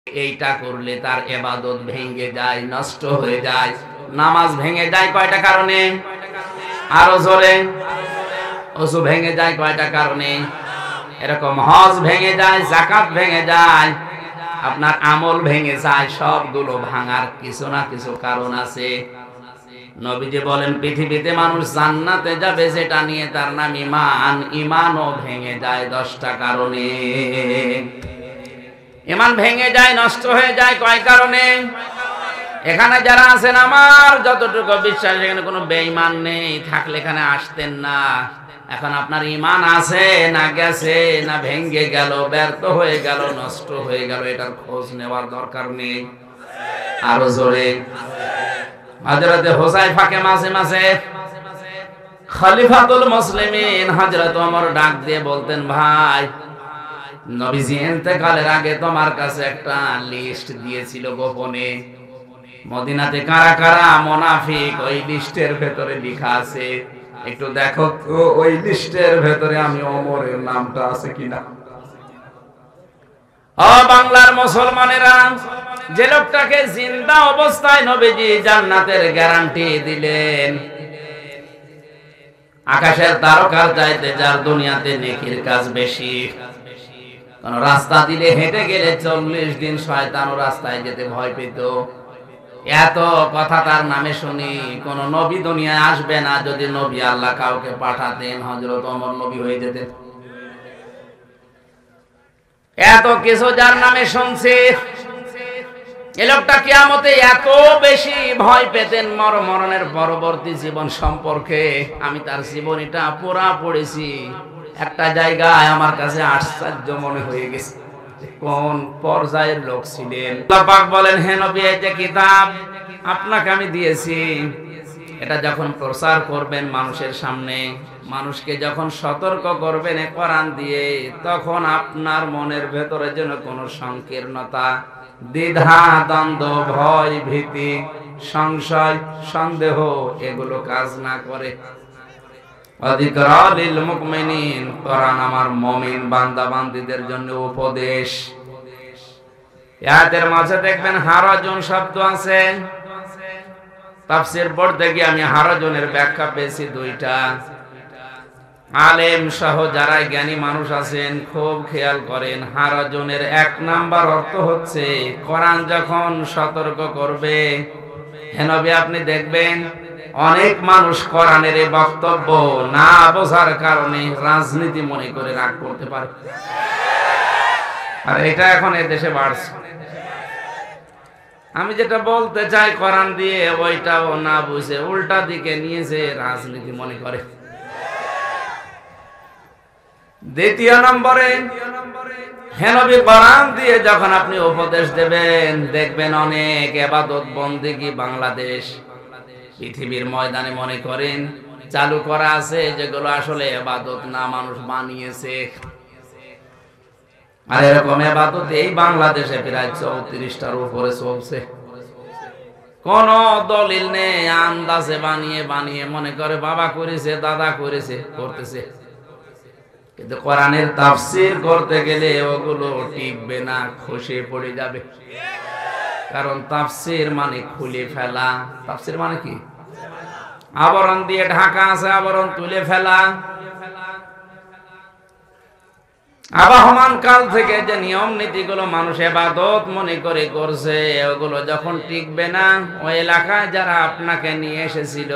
এইটা করলে তার ইবাদত ভেঙে যায়, নষ্ট হয়ে যায়। নামাজ ভেঙে যায় কয়টা কারণে? আরো জোরে। ওযু ভেঙে যায় কয়টা কারণে? এরকম হজ ভেঙে যায়, যাকাত ভেঙে যায়, আপনার আমল ভেঙে যায়। সবগুলো ভাঙার কিছু না কিছু কারণ আছে। নবীজি বলেন পৃথিবীতে মানুষ জান্নাতে যাবে যেটা নিয়ে, তার নাম ঈমান। ঈমানও ভেঙে যায় 10টা কারণে। ঈমান ভেঙে যায়, নষ্ট হয়ে যায় কয় কারণে? এখানে যারা আছেন আমার যতটুকু বিশ্বাস, এখানে কোনো বেঈমান নেই, থাকলে এখানে আসতেন না। এখন আপনার ঈমান আছে না গেছে, না ভেঙে গেল, ব্যর্থ হয়ে গেল, নষ্ট হয়ে গেল, এটার খোঁজ নেওয়ার দরকার নেই? আরো জোরে। হযরত হুযায়ফাকে মাঝে মাঝে খলিফাতুল মুসলিমিন হযরত ওমর ডাক দিয়ে বলতেন, ভাই নবীজি ইন্তেকালের আগে তোমার কাছে একটা লিস্ট দিয়েছিল গোপনে, মদিনাতে কারা কারা মুনাফিক ওই লিস্টের ভেতরে লেখা আছে, একটু দেখো তো ওই লিস্টের ভেতরে আমি ওমরের নামটা আছে কিনা। ও বাংলার মুসলমানেরা, যে লোকটাকে জিন্দা অবস্থায় নবীজি জান্নাতের গ্যারান্টি দিলেন, আকাশের তারকার চাইতে যার দুনিয়াতে নেকির কাজ বেশি, কোন রাস্তা দিলে হেঁটে গেলে 40 দিন শয়তানও রাস্তায় যেতে ভয় পেত। এত কথা তার নামে শুনি, কোন নবী দুনিয়ায় আসবে না। যদি নবী আল্লাহ কাউকে পাঠাতেন, হযরত ওমর নবী হয়ে যেতেন। এত কিছু যার নামে শুনছি, এই লোকটা কিয়ামতে এত বেশি ভয় পেতেন মরণের পরবর্তী জীবন সম্পর্কে। আমি তার জীবনীটা পুরা পড়েছি। একটা জায়গায় আমার কাছে আশ্চর্য মনে হয়ে গেছে, কোন পর্যায়ের লোক ছিলেন। আল্লাহ পাক বলেন, হে নবী, এই যে কিতাব আপনাকে আমি দিয়েছি, এটা যখন প্রচার করবেন মানুষের সামনে, মানুষকে যখন সতর্ক করবেন এ কোরআন দিয়ে, তখন আপনার মনের ভেতরে যেন কোনো সংকীর্ণতা, দ্বিধা, দ্বন্দ্ব, ভয়, ভীতি, সংশয়, সন্দেহ এগুলো কাজ না করে। যিকরালিল মুমিনিন, কোরআন আমার মুমিন বান্দা বান্দীদের জন্য উপদেশ। আয়াতের মাঝে দেখবেন হারাজুন শব্দ আছে। তাফসীর পড়তে গিয়ে আমি হারাজুনের ব্যাখ্যা পেয়েছি 2টা। আলেম সহ যারা জ্ঞানী মানুষ আছেন খুব খেয়াল করেন, হারাজুনের 1 নাম্বার অর্থ হচ্ছে কোরআন যখন সতর্ক করবে। হে নবী, আপনি দেখবেন অনেক মানুষ কোরআনের এই বক্তব্য না বোঝার কারণে রাজনীতি মনে করে রাগ করতে পারে, আর এটা এখন এই দেশে বাড়ছে। আমি যেটা বলতে চাই কোরআন দিয়ে, ওইটাও না বুঝে উল্টা দিকে নিয়েছে, রাজনীতি মনে করে। 2 নম্বরে, হে নবী, কোরআন দিয়ে যখন আপনি উপদেশ দেবেন, দেখবেন অনেক ইবাদত বন্দেগী বাংলাদেশ পৃথিবীর ময়দানে মনে করেন চালু করা আছে, যেগুলো আসলে ইবাদত না, মানুষ বানিয়েছে। আর এরকম ইবাদত এই বাংলাদেশে প্রায় 34টার উপরে চলছে। কোন দলিল নেই, আন্দাজে বানিয়ে বানিয়ে মনে করে বাবা করেছে, দাদা করেছে, করতেছে। কিন্তু কোরআনের তাফসীর করতে গেলে ওগুলো টিকবে না, খসে পড়ে যাবে। কারণ তাফসীর মানে খুলে ফেলা। তাফসীর মানে কি? আবরণ দিয়ে ঢাকা আছে, আবরণ তুলে ফেলা। আবহমান কাল থেকে যে নিয়ম নীতিগুলো মানুষ ইবাদত মনে করে করছে, ওগুলো যখন টিকবে না, ওই এলাকায় যারা আপনাকে নিয়ে এসেছিল,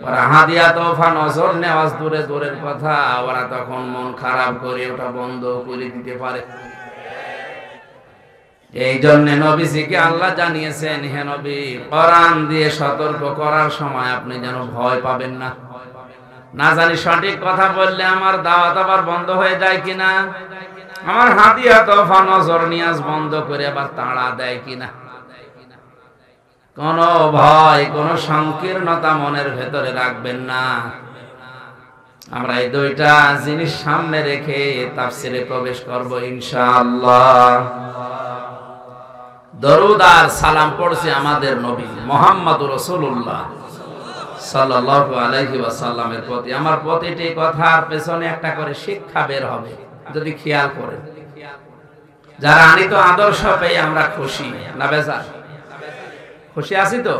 ওরা হাদিয়া তোফা নজর নেওয়াজ দূরে দূরের কথা, ওরা তখন মন খারাপ করে ওটা বন্ধ করে দিতে পারে। এই জন্য নবীজিকে আল্লাহ জানিয়েছেন, হে নবী, কোরআন দিয়ে সতর্ক করার সময় আপনি যেন ভয় পাবেন না। না জানি সঠিক কথা বললে আমার দাওয়াত আবার বন্ধ হয়ে যায় কিনা, আমার হাদিয়া তোফা নজর নিয়াজ বন্ধ করে আবার তাড়া দেয় কিনা। কোন ভয়, কোন সংকীর্ণতা মনের ভেতরে রাখবেন না। আমরা এই 2টা জিনিস সামনে রেখে তাফসীরে প্রবেশ করব ইনশাআল্লাহ। দরুদ আর সালাম পড়ছি আমাদের নবী মুহাম্মদুর রাসূলুল্লাহ সাল্লাল্লাহু আলাইহি ওয়াসাল্লামের প্রতি। আমার প্রতিটি কথার পেছনে একটা করে শিক্ষা বের হবে, যদি খেয়াল করেন। যারা আনিত আদর্শ পেয়ে আমরা খুশি না বেজার? খুশি আছি তো?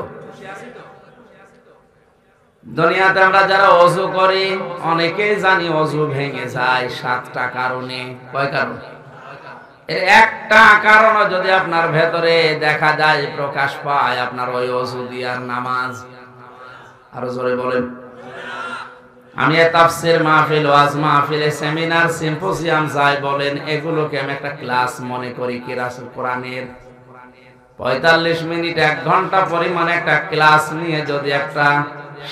দুনিয়াতে আমরা যারা ওযু করি অনেকেই জানি ওযু ভেঙে যায় 7টা কারণে। কয় কারণ? এর একটা কারণ যদি আপনার ভেতরে দেখা যায়, প্রকাশ পায়, আপনার ওই ওযু দিয়ার নামাজ। আরো জোরে বলেন। আমি তাফসীর মাহফিল, ওয়াজ মাহফিল, সেমিনার, সিম্পোজিয়াম যাই বলেন, এগুলোকে আমি একটা ক্লাস মনে করি। কিরাসুল কোরআনের 45 মিনিট 1 ঘন্টা পরিমাণে একটা ক্লাস নিয়ে যদি একটা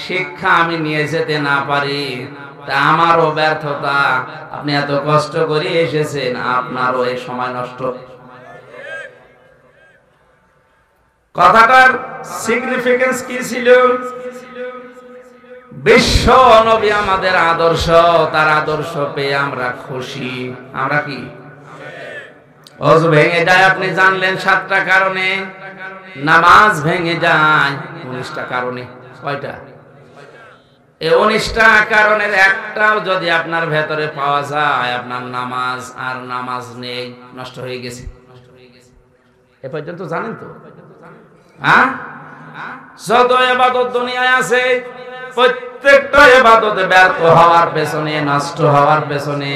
শিক্ষা আমি নিয়ে যেতে না পারি, তা আমারও ব্যর্থতা। আপনি এত কষ্ট করে এসেছেন, আপনারও এই সময় নষ্ট। কথাটার সিগনিফিকেন্স কি ছিল? বিশ্ব নবী আমাদের আদর্শ, তার আদর্শ পেয়ে আমরা খুশি। আমরা কি ওযু ভেঙে যায় আপনি জানলেন 7টা কারণে, নামাজ ভেঙে যায় 19টা কারণে। কয়টা? এই 19টা কারণের একটাও যদি আপনার ভেতরে পাওয়া যায়, আপনার নামাজ আর নামাজ নেই, নষ্ট হয়ে গেছে। এ পর্যন্ত জানেন তো? হ্যাঁ, যত ইবাদত দুনিয়ায় আছে প্রত্যেকটা ইবাদতে ব্যর্থ হওয়ার পেছনে, নষ্ট হওয়ার পেছনে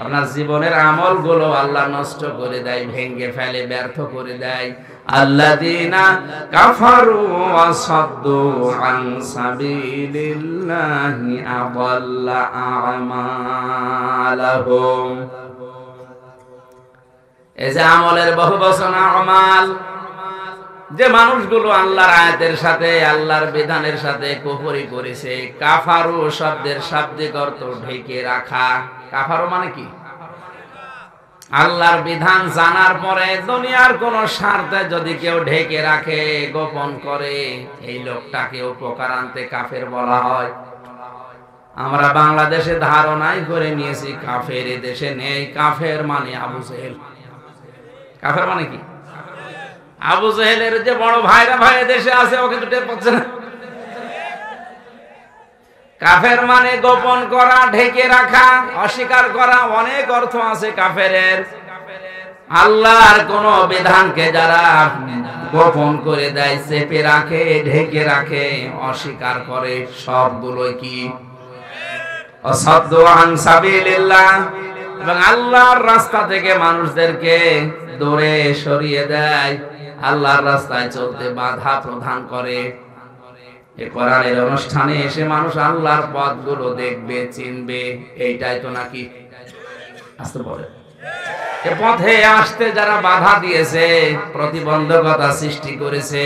আপনার জীবনের আমলগুলো আল্লাহ নষ্ট করে দেয়, ভেঙে ফেলে, ব্যর্থ করে দেয়। আল্লাযীনা কাফারু ওয়া সাদ্দু আন সাবিলিল্লাহি আযাল্লা আমালাহুম। এই যে আমলের বহুবচন আমাল, যে মানুষগুলো আল্লাহর আয়াতের সাথে, আল্লাহর বিধানের সাথে কুফরি করেছে। কাফারু শব্দের শাব্দিক অর্থ ঢেকে রাখা। কাফারু মানে কি? আল্লাহর বিধান জানার পরে দুনিয়ার কোন স্বার্থে যদি কেউ ঢেকে রাখে, গোপন করে, এই লোকটাকে উপকার আনতে কাফের বলা হয়। আমরা বাংলাদেশে ধারণাই করে নিয়েছি কাফের এ দেশে নেই। কাফের মানে আবু জেহেল। কাফের মানে কি? আবু জেহেলের যে বড় ভাইরা ভাই দেশে আছে, ও কিন্তু টের পাচ্ছে না। কাফের মানে গোপন করা, ঢেকে রাখা, অস্বীকার করা। অনেক অর্থ আছে কাফেরের। আল্লাহর কোন বিধানকে যারা গোপন করে দেয়, চেপে রাখে, ঢেকে রাখে, অস্বীকার করে, সবগুলোই কি? অসাদ্দু আন সাবিলিল্লাহ। এবং আল্লাহর রাস্তা থেকে মানুষদেরকে দূরে সরিয়ে দেয়, আল্লাহর রাস্তায় চলতে বাধা প্রদান করে। এই কোরআনের অনুষ্ঠানে এসে মানুষ আল্লাহর পথগুলো দেখবে, চিনবে। এইটাই তো নাকি আসতে বলে। এ পথে আসতে যারা বাধা দিয়েছে, প্রতিবন্ধকতা সৃষ্টি করেছে,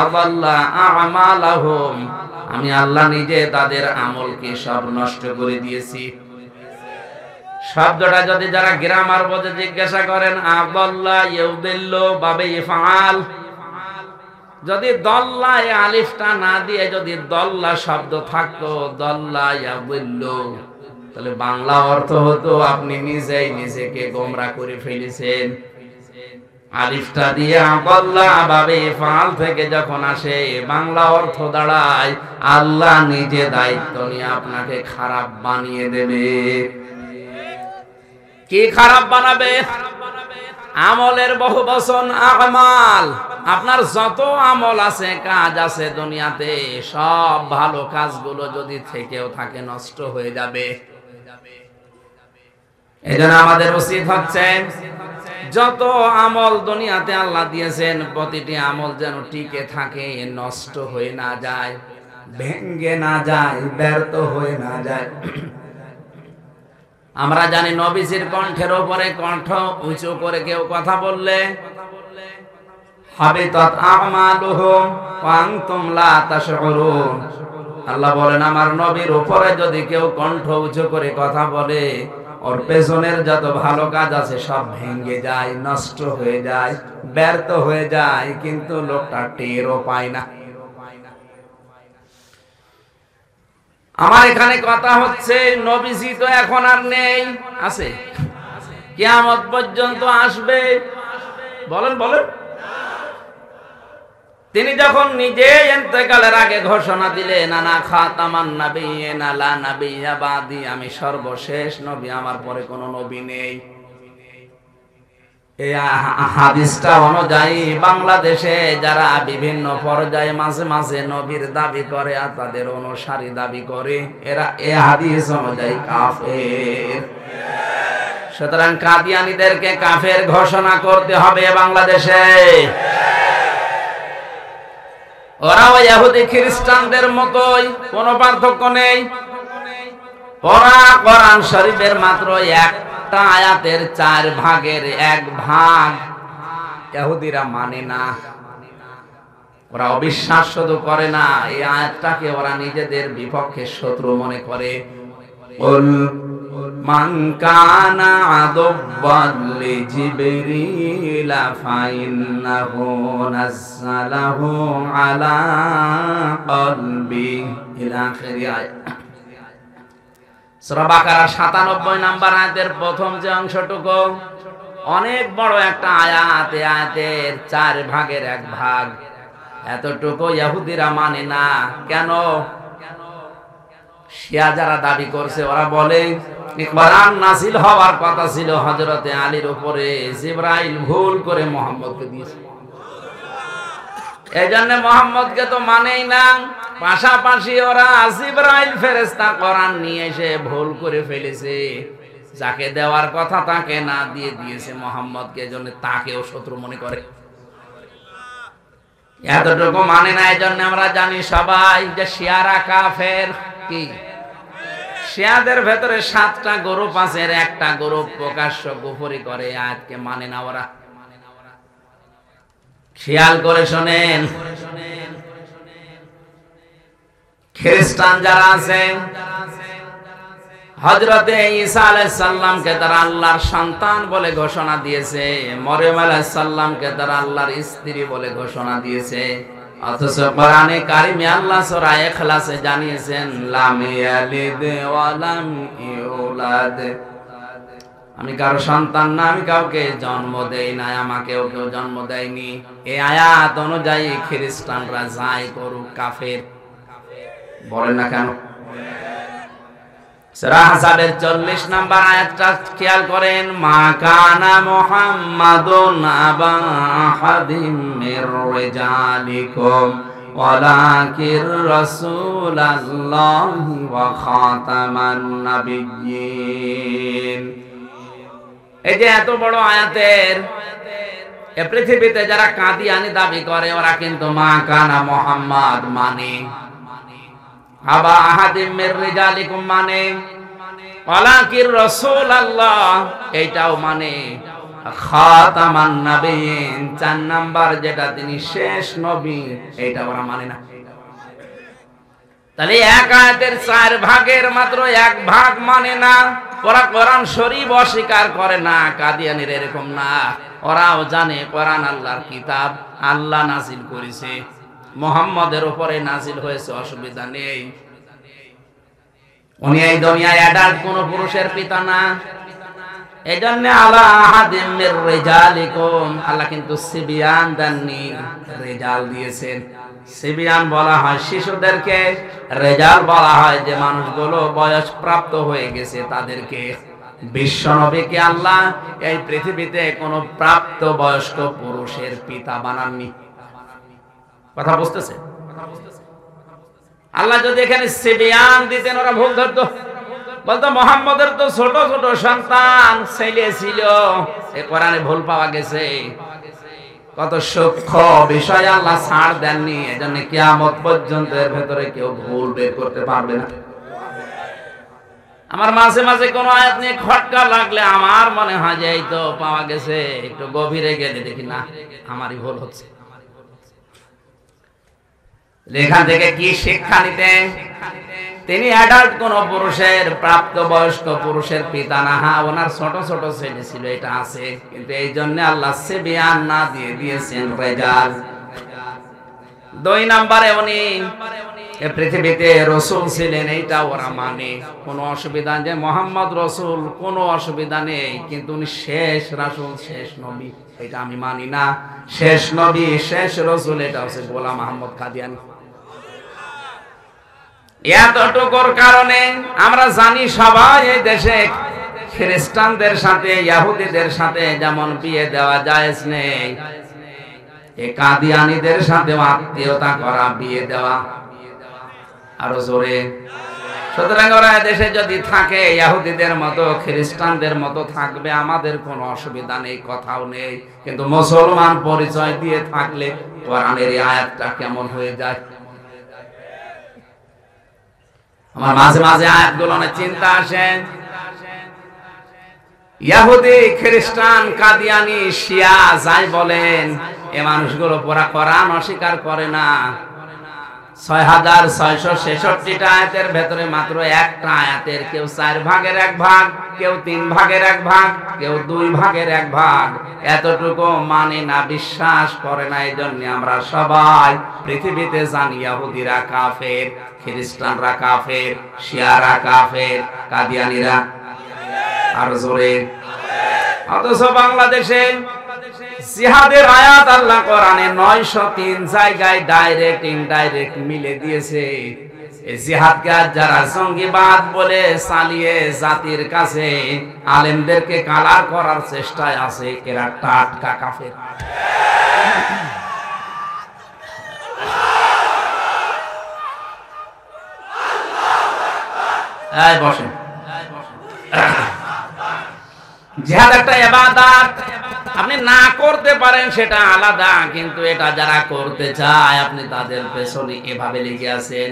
আযাল্লা আমালাহুম, আমি আল্লাহ নিজে তাদের আমলকে সব নষ্ট করে দিয়েছি। শব্দটা যদি যারা গ্রামার বোঝে জিজ্ঞাসা করেন, আযাল্লা ইউদিল্লু বাবে ইফআল, যদি দল্লা এ আলিফটা না দিয়ে যদি দল্লা শব্দ থাকতো, দল্লা ইয়াদিল্লু, তাহলে বাংলা অর্থ হতো আপনি নিজেই নিজেকে গোমরা করে ফেলেছেন। আলিফটা দিয়ে আযাল্লা বাবে ইফআল থেকে যখন আসে, বাংলা অর্থ দাঁড়ায় আল্লাহ নিজে দায়িত্ব নিয়ে আপনাকে খারাপ বানিয়ে দেবে। কি খারাপ বানাবে? আমলের বহুবচন আমাল। আপনার যত আমল আছে, কাজ আছে দুনিয়াতে, সব ভালো কাজগুলো যদি থেকেও থাকে, নষ্ট হয়ে যাবে। এজন্য আমাদের উচিত হচ্ছে যত আমল দুনিয়াতে আল্লাহ দিয়েছেন, প্রতিটি আমল যেন টিকে থাকে, নষ্ট হয়ে না যায়, ভেঙ্গে না যায়, ব্যর্থ হয়ে না যায়। আমরা জানি নবীজির কণ্ঠের উপরে কণ্ঠ উঁচু করে কেউ কথা বললে হাবিতাত আমালুহুম ওয়া আনতুম লা তাশউরুন। আল্লাহ বলেন, আমার নবীর উপরে যদি কেউ কণ্ঠ উঁচু করে কথা বলে, ওর পেছনের যত ভালো কাজ আছে সব ভেঙে যায়, নষ্ট হয়ে যায়, ব্যর্থ হয়ে যায়, কিন্তু লোকটা টেরও পায় না। আমার এখানে কথা হচ্ছে, নবীজি তো এখন আর নেই, আছে? কিয়ামত পর্যন্ত আসবে। বলেন বলেন। তিনি যখন নিজে ইন্তেকালের আগে ঘোষণা দিলেন, আনা খাতামান নাবিয়্যিন লা নাবিয়্যা বাদি, আমি সর্বশেষ নবী, আমার পরে কোনো নবী নেই। এই হাদিসটা অনুযায়ী বাংলাদেশে যারা বিভিন্ন পর্যায়ে মাঝে মাঝে নবীর দাবি করে আর তাদের অনুসারী দাবি করে, এরা এই হাদিস অনুযায়ী কাফের। সুতরাং কাদিয়ানীদেরকে কাফের ঘোষণা করতে হবে বাংলাদেশে। ওরাও ইহুদি খ্রিস্টানদের মতোই, কোনো পার্থক্য নেই। ওরা কোরআন শরীফের মাত্র একটা আয়াতের 4 ভাগের 1 ভাগ ইহুদিরা মানে না। ওরা অবিশ্বাস শুধু করে না, এই আয়াতটাকে ওরা নিজেদের বিপক্ষে শত্রু মনে করে। মান কানা আদুব্বান লিজিবরিল ফাইন্নাহু নাযালাহু আলা কলবি ইলা আখিরি আয়াত। সূরা বাকারার 97 নম্বর আয়াতের প্রথম যে অংশটুকু অনেক বড় একটা আয়াত, এই আয়াতের 4 ভাগের 1 ভাগ এতটুকু ইহুদিরা মানে না। কেন? শিয়া যারা দাবি করছে ওরা বলে কোরআন নাযিল হওয়ার কথা ছিল হযরতে আলীর উপরে, জিবরাইল ভুল করে মুহাম্মদকে দিয়েছে, এইজন্য মুহাম্মদকে তো মানেই না। পাশাপাশি ওরা জিবরাইল ফেরেশতা কোরআন নিয়ে এসে ভুল করে ফেলেছে, যাকে দেওয়ার কথা তাকে না দিয়ে দিয়েছে মুহাম্মদকে, এজন্য তাকেও শত্রু মনে করে। এতটুকু মানে না। এজন্য আমরা জানি সবাই যে শিয়ারা কাফের। কি? শিয়াদের ভেতরে 7টা গ্রুপ আছে, এর একটা গ্রুপ প্রকাশ্য কুফরি করে, আয়াতকে মানে না ওরা। খেয়াল করে শোনেন, খ্রিস্টান যারা আছে হযরতে ঈসা আলাইহিস সালামকে তারা আল্লাহর সন্তান বলে ঘোষণা দিয়েছে, মরিয়ম আলাইহিস সালামকে তারা আল্লাহর স্ত্রী বলে ঘোষণা দিয়েছে। অথচ কোরআনে কারিমে আল্লাহ সূরা ইখলাসে জানিয়েছেন লাম ইয়ালিদ ওয়া লাম ইউলাদ, আমি কারো সন্তান না, আমি কাউকে জন্ম দেই না, আমাকেও কেউ জন্ম দেয়নি। এই আয়াত অনুযায়ী খ্রিস্টানরা যাই করুক কাফের। বলেন না কেন? সূরা আহজাবের 40 নম্বর আয়াতটা খেয়াল করেন, মা কানা মুহাম্মাদুন আবা আহাদিম মির রিজালিকুম ওয়ালাকির রাসূলুল্লাহি ওয়া খাতামান নাবিয়্যিন। এই যে এত বড় আয়াতের এই পৃথিবীতে যারা কাদিয়ানি দাবি করে ওরা কিন্তু মা কানা মুহাম্মদ মানে, আবা আহাদিম মির রিজালিকুম মানে, ওয়ালাকির রাসূলুল্লাহ এইটাও মানে, খাতামান নাবিয়্যিন 4 নাম্বার যেটা তিনি শেষ নবী, এইটা ওরা মানে না। তাহলে এক আয়াতের 4 ভাগের মাত্র 1 ভাগ মানে না। ওরা কোরআন শরীফ অস্বীকার করে না, কাদিয়ানীর এরকম না। ওরাও জানে কোরআন আল্লাহর কিতাব, আল্লাহ নাযিল করেছে, মুহাম্মদের উপরে নাযিল হয়েছে, অসুবিধা নেই। উনি এই দুনিয়ায় অ্যাডাল্ট কোন পুরুষের পিতা না। এইজন্য আলা আহাদিম মির রিজালিকুম, আল্লাহ কিন্তু সিবিয়ান দেননি, রিজাল দিয়েছেন। সিবিয়ান বলা হয় শিশুদেরকে, রিজাল বলা হয় যে মানুষগুলো বয়স প্রাপ্ত হয়ে গেছে তাদেরকে। বিশ্বনবীকে আল্লাহ এই পৃথিবীতে কোনো প্রাপ্ত বয়স্ক পুরুষের পিতা বানাননি। কথা বুঝতেছে? আল্লাহ যদি এখানে সিবিয়ান দিতেন ওরা ভুল ধরতো, বলতো মুহাম্মদের তো ছোট ছোট সন্তান ছেলে ছিল, এই কোরআনে ভুল পাওয়া গেছে। কত সূক্ষ্ম বিষয় আল্লাহ ছাড় দেননি, এজন্য কিয়ামত পর্যন্ত এর ভেতরে কেউ ভুল বের করতে পারবে না। আমার মাঝে মাঝে কোন আয়াত নিয়ে খটকা লাগলে আমার মনে হয় যে এই তো পাওয়া গেছে, একটু গভীরে গেলে দেখি না আমারই ভুল হচ্ছে। এখান থেকে কি শিক্ষা নিতেন? তিনি অ্যাডাল্ট কোন পুরুষের, প্রাপ্ত বয়স্ক পুরুষের পিতা না। হ্যাঁ, ওনার ছোট ছোট ছেলে ছিল, এটা আছে, কিন্তু এই জন্য আল্লাহ সিবিয়ান না দিয়ে দিয়েছেন রিজাল। 2 নম্বরে উনি পৃথিবীতে রসুল ছিলেন, এইটা ওরা মানে। কোনো অসুবিধা যে মুহাম্মদ রসুল, কোনো অসুবিধা নেই, কিন্তু উনি শেষ রাসূল, শেষ নবী, এটা আমি মানি না। শেষ নবী, শেষ রসুল, এটা হচ্ছে গোলাম আহমদ কাদিয়ানী। এতটুকুর কারণে আমরা জানি সবাই এই দেশে খ্রিস্টানদের সাথে ইহুদিদের সাথে যেমন বিয়ে দেওয়া জায়েজ নেই, এই কাদিয়ানীদের সাথে আত্মীয়তা করা, বিয়ে দেওয়া আরো জোরে। সুতরাং ওরা দেশে যদি থাকে ইহুদিদের মতো খ্রিস্টানদের মতো থাকবে, আমাদের কোনো অসুবিধা নেই, কথাও নেই। কিন্তু মুসলমান পরিচয় দিয়ে থাকলে কোরআনের এই আয়াতটা কেমন হয়ে যায়। আমার মাঝে মাঝে আয়াতগুলো অনেক চিন্তা আসে। ইহুদি, খ্রিস্টান, কাদিয়ানি, শিয়া যাই বলেন, এ মানুষগুলো পুরা কোরআন অস্বীকার করে না। ৬৬৬৬টা আয়াতের ভেতরে মাত্র একটা আয়াতের কেউ ৪ ভাগের ১ ভাগ, কেউ ৩ ভাগের ১ ভাগ, কেউ ২ ভাগের ১ ভাগ, এতটুকু মানে না, বিশ্বাস করে না। এই জন্য আমরা সবাই পৃথিবীতে জানি ইহুদিরা কাফের, খ্রিস্টানরা কাফের, শিয়ারা কাফের, কাদিয়ানীরা আর জোরে। অথচ বাংলাদেশে জিহাদের আয়াত আল্লাহ কোরআনে ৯০৩ জায়গায় ডাইরেক্ট ইনডাইরেক্ট মিলে দিয়েছে। এই জিহাদকে আজ যারা জঙ্গিবাদ বলে চালিয়ে জাতির কাছে আলেমদেরকে কালার করার চেষ্টায় আছে, এরা টাটকা কাফের। এই বসেন। জিহাদ একটা ইবাদত, আপনি না করতে পারেন সেটা আলাদা, কিন্তু এটা যারা করতে চায় আপনি তাদের পেছনে এভাবে লেগে আছেন।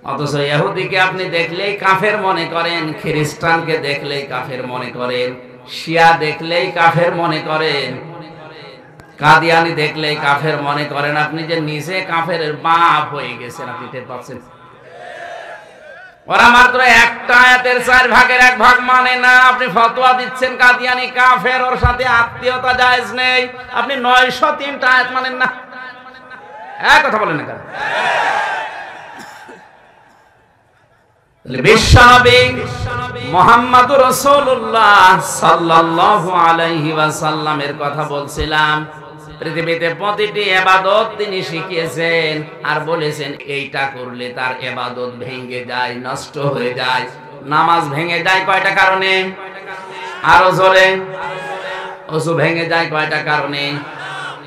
অথচ ইহুদিকে আপনি দেখলেই কাফের মনে করেন, খ্রিস্টানকে দেখলেই কাফের মনে করেন, শিয়া দেখলেই কাফের মনে করেন, কাদিয়ানি দেখলেই কাফের মনে করেন। আপনি যে নিজে কাফের বাপ হয়ে গেছেন, আপনি টের পাচ্ছেন। ওরা মাত্র একটা আয়াতের ৪ ভাগের ১ ভাগ মানে না, আপনি ফতোয়া দিচ্ছেন কাদিয়ানি কাফের, ওর সাথে আত্মীয়তা জায়েজ নেই। আপনি ৯০৩টা আয়াত মানেন না, এক কথা বলেন না কেন? বিশ্বনবী মুহাম্মদুর রাসূলুল্লাহ সাল্লাল্লাহু আলাইহি ওয়াসাল্লামের কথা বলছিলাম। পৃথিবীতে প্রতিটি ইবাদত তিনি শিখিয়েছেন আর বলেছেন এইটা করলে তার ইবাদত ভেঙে যায়, নষ্ট হয়ে যায়। নামাজ ভেঙে যায় কয়টা কারণে? আরো জোরে। ওযু ভেঙে যায় কয়টা কারণে?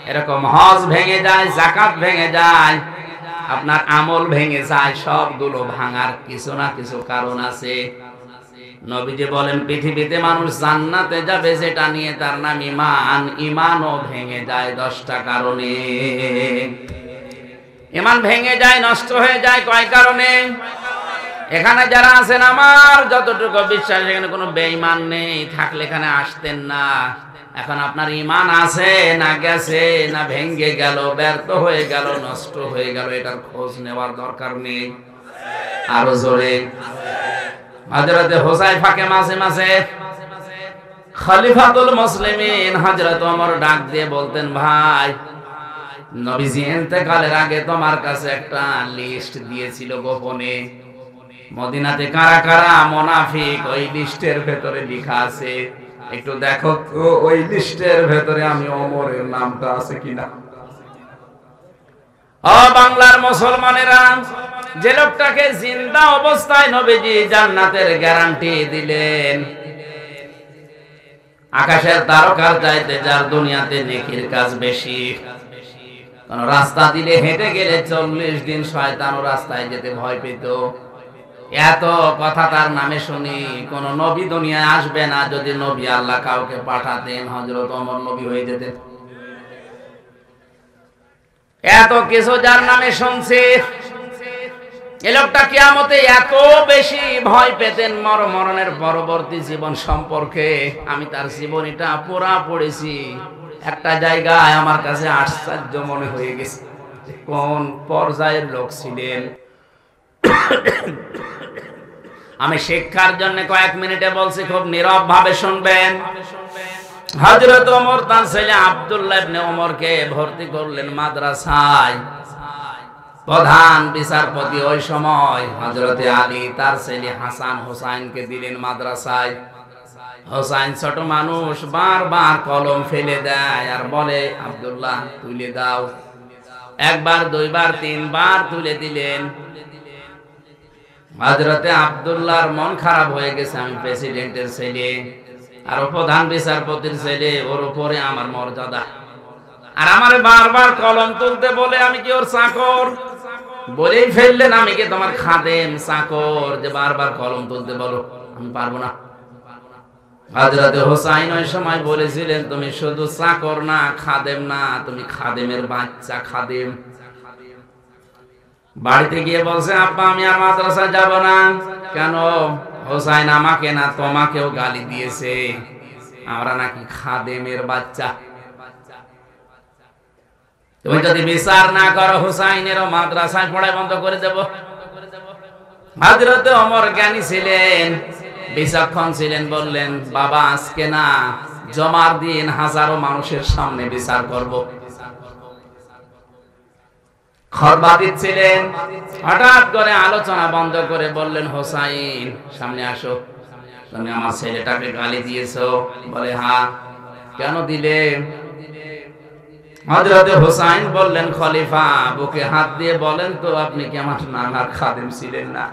এরকম হজ ভেঙে যায়, যাকাত ভেঙে যায়, আপনার আমল ভেঙে যায়। সবগুলো ভাঙার কিছু না কিছু কারণ আছে। নবীজি বলেন পৃথিবীতে মানুষ জান্নাতে যাবে যেটা নিয়ে, তার নাম ঈমান। ঈমানও ভেঙে যায় 10টা কারণে। ঈমান ভেঙে যায়, নষ্ট হয়ে যায় কয় কারণে? এখানে যারা আছেন আমার যতটুকু বিশ্বাস, এখানে কোনো বেঈমান নেই, থাকলে এখানে আসতেন না। এখন আপনার ঈমান আছে না গেছে, না ভেঙে গেল, ব্যর্থ হয়ে গেল, নষ্ট হয়ে গেল, এটার খোঁজ নেওয়ার দরকার নেই। আরো জোরে। হযরতে হুযায়ফাকে মাঝে মাঝে খলিফাতুল মুসলিমিন হযরত ওমর ডাক দিয়ে বলতেন, ভাই নবীজি ইন্তেকালের আগে তোমার কাছে একটা লিস্ট দিয়েছিল গোপনে, মদিনাতে কারা কারা মুনাফিক ওই লিস্টের ভেতরে লেখা আছে, একটু দেখো তো ওই লিস্টের ভেতরে আমি ওমরের নামটা আছে কিনা। ও বাংলার মুসলমানেরা, যে লোকটাকে জিন্দা অবস্থায় নবীজি জান্নাতের গ্যারান্টি দিলেন, আকাশের তারকার চাইতে যার দুনিয়াতে নেকির কাজ বেশি, কোন রাস্তা দিলে হেঁটে গেলে 40 দিন শয়তানও রাস্তায় যেতে ভয় পেত। এত কথা তার নামে শুনি, কোন নবী দুনিয়ায় আসবে না। যদি নবী আল্লাহ কাউকে পাঠাতেন, হযরত ওমর নবী হয়ে যেতেন। এত কিছু যার নামে শুনছি, এই লোকটা কিয়ামতে এত বেশি ভয় পেতেন মরণের পরবর্তী জীবন সম্পর্কে। আমি তার জীবনীটা পুরা পড়েছি। একটা জায়গায় আমার কাছে আশ্চর্য মনে হয়ে গেছে, কোন পর্যায়ের লোক ছিলেন। আমি শিক্ষার জন্য কয়েক মিনিটে বলছি, খুব নীরব ভাবে শুনবেন। হযরত ওমর তার ছেলে আব্দুল্লাহ ইবনে ওমরকে ভর্তি করলেন মাদ্রাসায়। প্রধান বিচারপতি ওই সময় হযরতে আলী তার ছেলে হাসান হোসাইনকে দিলেন মাদ্রাসায়। হোসাইন ছোট মানুষ, বারবার কলম ফেলে দেয় আর বলে, আব্দুল্লাহ তুলে দাও। একবার, দুইবার, তিনবার তুলে দিলেন। হযরতে আব্দুল্লাহর মন খারাপ হয়ে গেছে, আমি প্রেসিডেন্টের ছেলে আর প্রধান বিচারপতির ছেলে, ওর উপরে আমার মর্যাদা, আর আমারে বারবার কলম তুলতে বলে আমি কি ওর চাকর? বলেই ফেললেন আমি কি তোমার খাদেম চাকর যে বারবার কলম তুলতে বলো? আমি পারবো না। হযরতে হোসাইন ওই সময় বলেছিলেন, তুমি শুধু চাকর না, খাদেম না, তুমি খাদেমের বাচ্চা, খাদেম। বাড়িতে গিয়ে বলছে, আব্বা আমি আর মাদ্রাসায় যাব না। কেন? হোসাইন আমাকে না তোমাকেও গালি দিয়েছে, আমরা নাকি খাদেমের বাচ্চা। তুমি যদি বিচার না করো হোসাইনেরও মাদ্রাসায় পড়াই বন্ধ করে দেব। হযরতে ওমর জ্ঞানী ছিলেন, বিচক্ষণ ছিলেন, বললেন, বাবা আজকে না, জমার দিন হাজারো মানুষের সামনে বিচার করব। খরবাদিত ছিলেন, হঠাৎ করে আলোচনা বন্ধ করে বললেন, হোসাইন সামনে আসো, তুমি আমার ছেলেটাকে গালি দিয়েছো? বলে হ্যাঁ। কেন দিলে? হযরতে হোসাইন বললেন, খলিফা বুকে হাত দিয়ে বলেন তো, আপনি কি আমার নানার খাদেম ছিলেন না?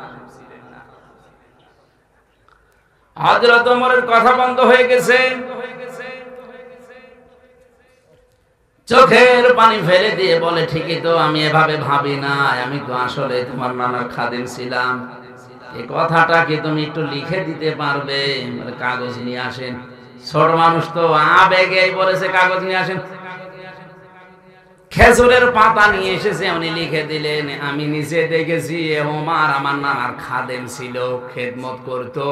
হযরত ওমরের কথা বন্ধ হয়ে গেছে, চোখের পানি ফেলে দিয়ে বলে, ঠিকই তো, আমি এভাবে ভাবি না, আমি তো আসলে তোমার নানার খাদেম ছিলাম। এই কথাটা কি তুমি একটু লিখে দিতে পারবে? বলে, কাগজ নিয়ে আসেন। ছোট মানুষ তো আবেগেই বলেছে, কাগজ নিয়ে আসেন। খেজুরের পাতা নিয়ে এসেছে, উনি লিখে দিলেন, আমি নিজে দেখেছি ওমর আমার নানার খাদেম ছিল, খেদমত করতো,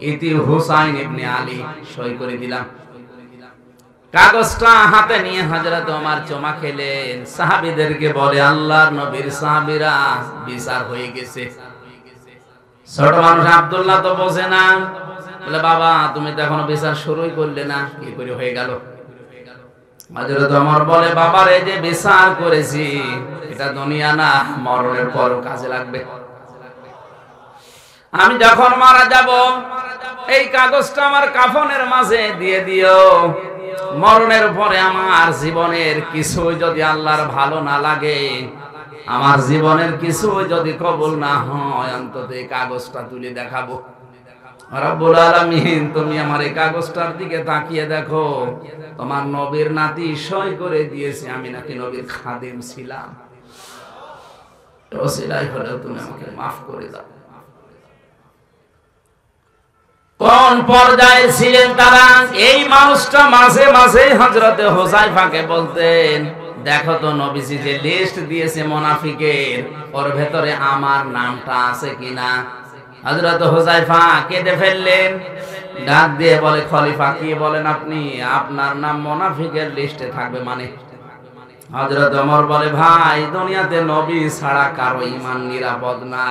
ইতি হুসাইন ইবনে আলী। সই করে দিলাম। কাগজটা হাতে নিয়ে হযরত ওমর চমা খেলেন, সাহাবীদেরকে বলে, আল্লাহর নবীর সাহাবীরা, বিচার হয়ে গেছে। ছোট মানুষ আব্দুল্লাহ তো বোঝে না, বলে, বাবা তুমি তো এখনো বিচার শুরুই করলে না, কি করে হয়ে গেল? হযরত ওমর বলে, বাবার এই যে বিচার করেছি, এটা দুনিয়া না, মরণের পর কাজে লাগবে। আমি যখন মারা যাব, এই কাগজটা আমার কাফনের মাঝে দিয়ে দিও। মরণের পরে আমার জীবনের কিছু যদি আল্লাহর ভালো না লাগে, আমার জীবনের কিছু যদি কবুল না হয়, অন্তত এই কাগজটা তুলে দেখাবো। রব্বুল আলামিন, তুমি আমার এই কাগজটার দিকে তাকিয়ে দেখো, তোমার নবীর নাতি সই করে দিয়েছে আমি নাকি নবীর খাদেম ছিলাম। ওসিলাই হলেও তুমি আমাকে মাফ করে দাও। কোন পর্যায়ে ছিলেন তারা? এই মানুষটা মাঝে মাঝে হযরতে হুযায়ফাকে বলতেন, দেখো তো নবীজি যে লিস্ট দিয়েছে মুনাফিকের, ওর ভেতরে আমার নামটা আছে কিনা। হযরত হুযায়ফা কেঁদে ফেললেন, ডাক দিয়ে বলে, খলিফা কি বলেন আপনি? আপনার নাম মুনাফিকের লিস্টে থাকবে মানে? হযরত ওমর বলে, ভাই দুনিয়াতে নবী ছাড়া কারো ঈমান নিরাপদ না,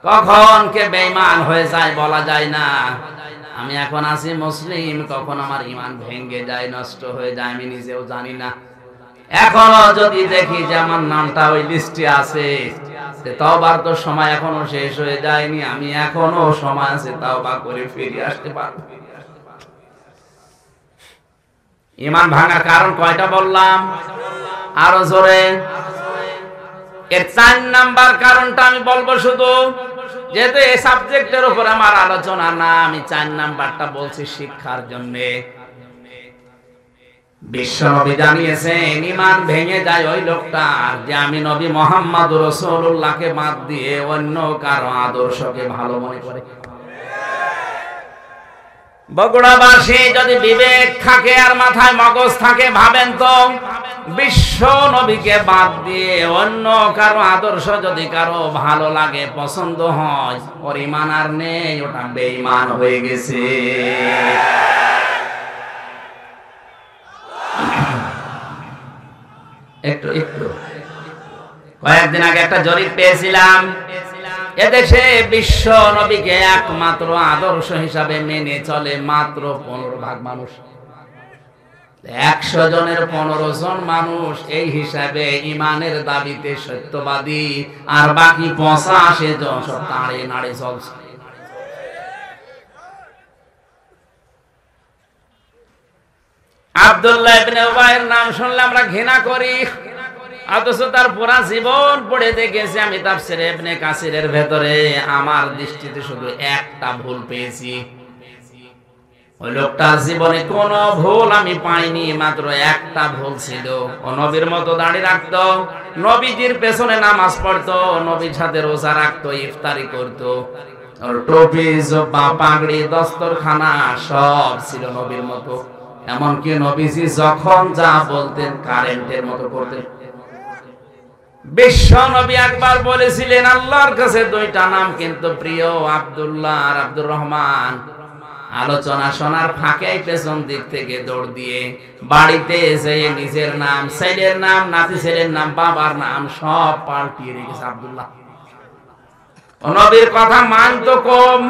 কখন কে বেঈমান হয়ে যায় বলা যায় না। আমি এখন আছি মুসলিম, কখন আমার ঈমান ভেঙে যায়, নষ্ট হয়ে যায়, আমি নিজেও জানি না। এখনো যদি দেখি যে আমার নামটা ওই লিস্টে আছে, তওবার তো সময় এখনো শেষ হয়ে যায়নি, আমি এখনো সময় আছে, তওবা করে ফিরে আসতে পারবো। ঈমান ভাঙার কারণ কয়টা বললাম? আরো জোরে। এর 4 নাম্বার কারণটা আমি বলবো শুধু, যেহেতু এই সাবজেক্টের উপর আমার আলোচনা না, আমি 4 নাম্বারটা বলছি শিক্ষার জন্য। বিশ্বনবী জানিয়েছেন, ঈমান ভেঙে যায় ওই লোকটার যে আমি নবী মুহাম্মদ রাসূলুল্লাহকে বাদ দিয়ে অন্য কারো আদর্শকে ভালো মনে করে। বগুড়াবাসী যদি বিবেক থাকে আর মাথায় মগজ থাকে, ভাবেন তো, বিশ্ব নবীকে বাদ দিয়ে অন্য কারো আদর্শ যদি কারো ভালো লাগে, পছন্দ হয়, ওর ঈমান আর নেই, ওটা বেঈমান হয়ে গেছে। একটু কয়েকদিন আগে একটা জরিপ পেয়েছিলাম, এদেশে বিশ্ব নবীকে একমাত্র আদর্শ হিসাবে মেনে চলে মাত্র 15% মানুষ। 100 জনের 15 জন মানুষ এই হিসাবে ঈমানের দাবিতে সত্যবাদী, আর বাকি 85 জন সব তাড়ে নাড়ে চলছে। আব্দুল্লাহ ইবনে উবাইয়ের নাম শুনলে আমরা ঘৃণা করি, অথচ তার পুরা জীবন পড়ে দেখেছি আমি তাফসীরে ইবনে কাসিরের ভেতরে, আমার দৃষ্টিতে শুধু একটা ভুল পেয়েছি। ওই লোকটার জীবনে কোনো ভুল আমি পাইনি, মাত্র একটা ভুল ছিল। ও নবীর মতো দাঁড়িয়ে রাখতো, নবীজির পেছনে নামাজ পড়তো, নবীর সাথে রোজা রাখতো, ইফতারি করতো, ওর টুপি, জুব্বা, পাগড়ি, দস্তরখানা সব ছিল নবীর মতো। এমনকি নবীজি যখন যা বলতেন কারেন্টের মতো করতেন। বিশ্ব নবী একবার বলেছিলেন, আল্লাহর কাছে দুইটা নাম কিন্তু প্রিয়, আব্দুল্লাহ আর আব্দুর রহমান। আলোচনা শোনার ফাঁকে পেছন দিক থেকে দৌড় দিয়ে বাড়িতে যেয়ে নিজের নাম, ছেলের নাম, নাতি ছেলের নাম, বাবার নাম সব পাল্টিয়ে রেখেছে আব্দুল্লাহ। নবীর কথা মানতো কম।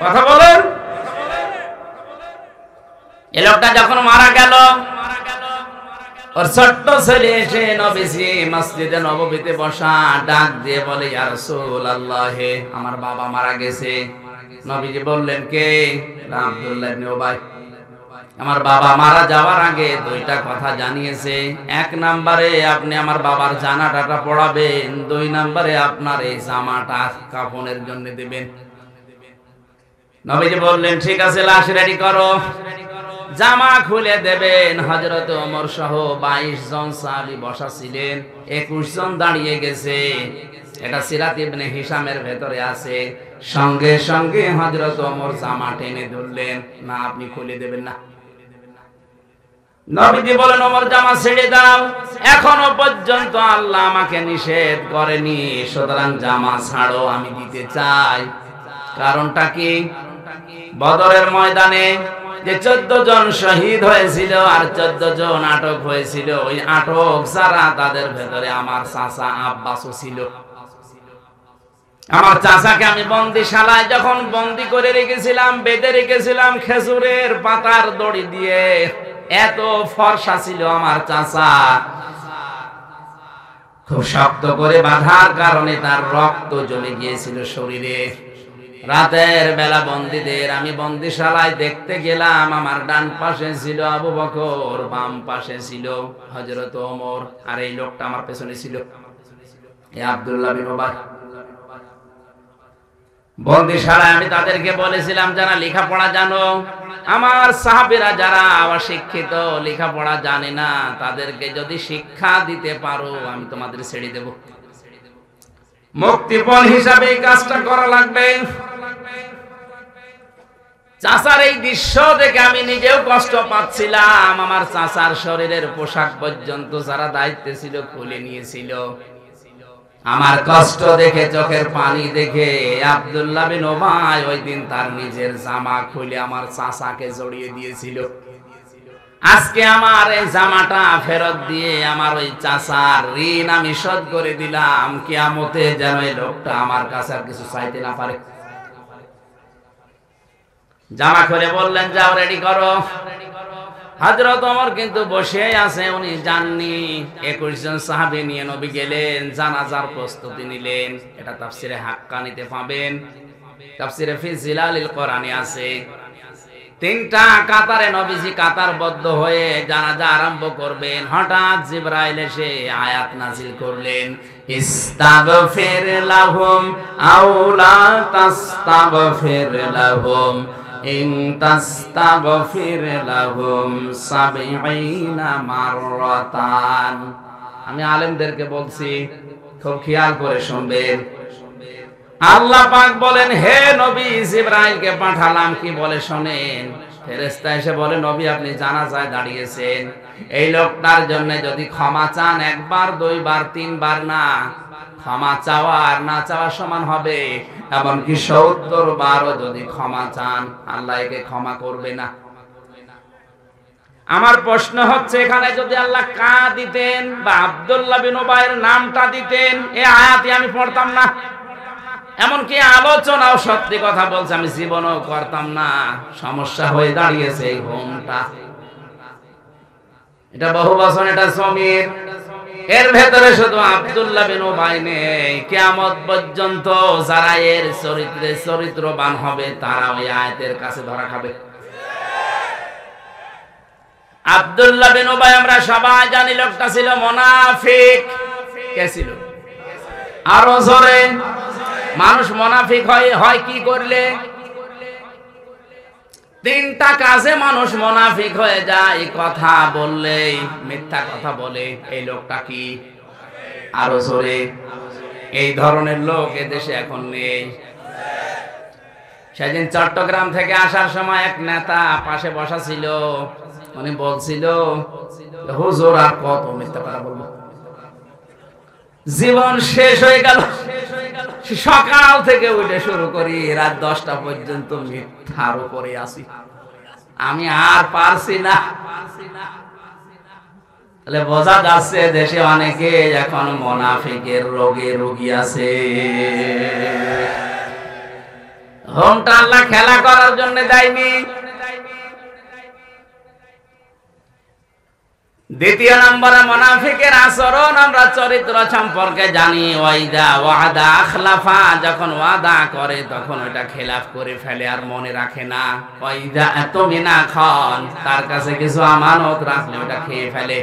কথা বলেন। এই লোকটা যখন মারা গেল, ওর ছোট্ট ছেলে এসে নবীজি মসজিদে নববীতে বসা, ডাক দিয়ে বলে, ইয়া রাসূলুল্লাহ, আমার বাবা মারা গেছে। নবীজি বললেন, কে? আব্দুল্লাহ ইবনে উবাই। আমার বাবা মারা যাওয়ার আগে দুইটা কথা জানিয়েছে। এক নম্বরে আপনি আমার বাবার জানাজাটা পড়াবেন, দুই নম্বরে আপনার এই জামাটা কাফনের জন্য দিবেন। নবীজি বললেন, ঠিক আছে, লাশ রেডি করো। জামা খুলে দেবেন। হযরত ওমর সহ 22 জন সাহাবী বসা ছিলেন, 21 জন দাঁড়িয়ে গেছে। এটা সিরাত ইবনে হিশামের ভেতরে আছে। সঙ্গে সঙ্গে হযরত ওমর জামা টেনে ধরলেন, না আপনি খুলে দেবেন না। নবীজি বলেন, ওমর জামা ছেড়ে দাও, এখনো পর্যন্ত আল্লাহ আমাকে নিষেধ করেনি, সুতরাং জামা ছাড়ো, আমি দিতে চাই। কারণটা কি? বদরের ময়দানে যে 14 জন শহীদ হয়েছিল আর 14 জন আটক হয়েছিল, ওই আটক যারা, তাদের ভেতরে আমার চাচা আব্বাসও ছিল। আমার চাচাকে আমি বন্দিশালায় যখন বন্দি করে রেখেছিলাম, বেঁধে রেখেছিলাম খেজুরের পাতার দড়ি দিয়ে। এত ফর্সা ছিল আমার চাচা, খুব শক্ত করে বাঁধার কারণে তার রক্ত জমে গিয়েছিল শরীরে। রাতের বেলা বন্দীদের আমি বন্দিশালায় দেখতে গেলাম। আমার ডান পাশে ছিল আবু বকর, বাম পাশে ছিল হযরত ওমর, আর এই লোকটা আমার পেছনে ছিল, এই আব্দুল্লাহ বিন উবাই। বন্দিশালায় আমি তাদেরকে বলেছিলাম, যারা লেখাপড়া জানো, আমার সাহাবীরা যারা অশিক্ষিত, লেখাপড়া জানে না, তাদেরকে যদি শিক্ষা দিতে পারো আমি তোমাদের ছেড়ে দেব। মুক্তিপণ হিসাবে এই কাজটা করা লাগবে। চাচার এই দৃশ্য দেখে আমি নিজেও কষ্ট পাচ্ছিলাম। আমার চাচার শরীরের পোশাক পর্যন্ত যারা দায়িত্বে ছিল খুলে নিয়েছিল। আমার কষ্ট দেখে, চোখের পানি দেখে আব্দুল্লাহ বিন উবাই ওই দিন তার নিজের জামা খুলে আমার চাচাকে জড়িয়ে দিয়েছিল। আজকে আমার এই জামাটা ফেরত দিয়ে আমার ওই চাচার ঋণ আমি শোধ করে দিলাম। কিয়ামতে যেন এই লোকটা আমার কাছে আর কিছু চাইতে না পারে। জামা খুলে বললেন, যাও রেডি করো। হযরত ওমর কিন্তু বসে আছে, উনি যাননি। 21 জন সাহাবী নিয়ে নবী গেলেন, জানাজার প্রস্তুতি নিলেন। এটা তাফসিরে হাক্কানিতে পাবেন, তাফসিরে ফি জিলালিল কোরআনে আছে। 3টা কাতারে নবীজি কাতারবদ্ধ হয়ে জানাজা আরম্ভ করবেন। হঠাৎ জিবরাইল এসে আয়াত নাযিল করলেন, ইস্তাগফির লাহুম আও লা তাস্তাগফির লাহুম ইন তাস্তাগফির লাহুম 70 মাররাতান। আমি আলেমদেরকে বলছি, খুব খেয়াল করে শুনবেন। আল্লাহ পাক বলেন, হে নবী, জিবরাইলকে পাঠালাম, কি বলে শোনেন। ফেরেশতা এসে বলে, নবী আপনি জানাজায় দাঁড়িয়েছেন, এই লোকটার জন্য যদি ক্ষমা চান, একবার, দুইবার, তিনবার না, ক্ষমা চাওয়া আর না চাওয়া সমান হবে। এমনকি 70 বারও যদি ক্ষমা চান, আল্লাহ একে ক্ষমা করবে না। আমার প্রশ্ন হচ্ছে, এখানে যদি আল্লাহ কা দিতেন বা আব্দুল্লাহ বিন উবাইয়ের নামটা দিতেন, এই আয়াতই আমি পড়তাম না। এমনকি আলোচনাও সত্যি কথা বলছে, আমি জীবনও করতাম না। সমস্যা হয়ে দাঁড়িয়েছে এই হোমটা। এটা বহু বছর, এটা সমীর, এর ভেতরে শুধু আব্দুল্লাহ বিন উবাই নেই। কিয়ামত পর্যন্ত যারা এর চরিত্রে চরিত্রবান হবে, তারা ওই আয়াতের কাছে ধরা খাবে। আব্দুল্লাহ বিন উবাই আমরা সবাই জানি লোকটা ছিল মুনাফিক। কে ছিল? আরো জোরে। মানুষ মুনাফিক হয় কি করলে? তিনটা কাজে মানুষ মুনাফিক হয়ে যায়। কথা বললেই মিথ্যা কথা বলে। এই লোকটা কি? আরো জোরে। এই ধরনের লোক এদেশে এখন নেই। সেদিন চট্টগ্রাম থেকে আসার সময় এক নেতা পাশে বসা ছিল, উনি বলছিল, হুজুর আর কত মিথ্যা কথা বলবো, জীবন শেষ হয়ে গেল, সকাল থেকে উঠে শুরু করি রাত 10টা পর্যন্ত মিথ্যার উপরে আসি, আমি আর পারছি না। তাহলে বোঝা যাচ্ছে দেশে অনেকে এখন মুনাফিকের রোগে রোগী আছে। ঘুমটা আল্লাহ খেলা করার জন্য দেয়নি। দ্বিতীয় নম্বরে মুনাফিকের আচরণ আমরা চরিত্র সম্পর্কে জানি। ওয়াইদা ওয়াদা আখলাফা, যখন ওয়াদা করে তখন ওটা খেলাফ করে ফেলে আর মনে রাখে না। ওয়াইদা আতমিনা খান, তার কাছে কিছু আমানত রাখলে ওটা খেয়ে ফেলে।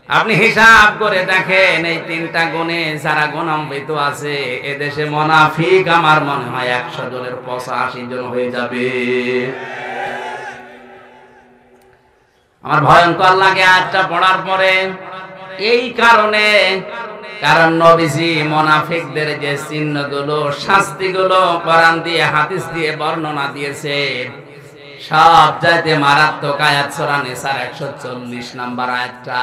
আপনি হিসাব করে দেখেন এই তিনটা গুণে যারা গুণান্বিত আছে এদেশে মুনাফিক আমার মনে হয় 100 জনের 85 জন হয়ে যাবে। আমার ভয়ঙ্কর লাগে আয়াতটা পড়ার পরে এই কারণে, কারণ নবীজি মুনাফিকদের যে চিহ্নগুলো, শাস্তিগুলো কোরআন দিয়ে হাদিস দিয়ে বর্ণনা দিয়েছে, সব চাইতে মারাত্মক আয়াত সূরা নিসার 140 নম্বর আয়াতটা,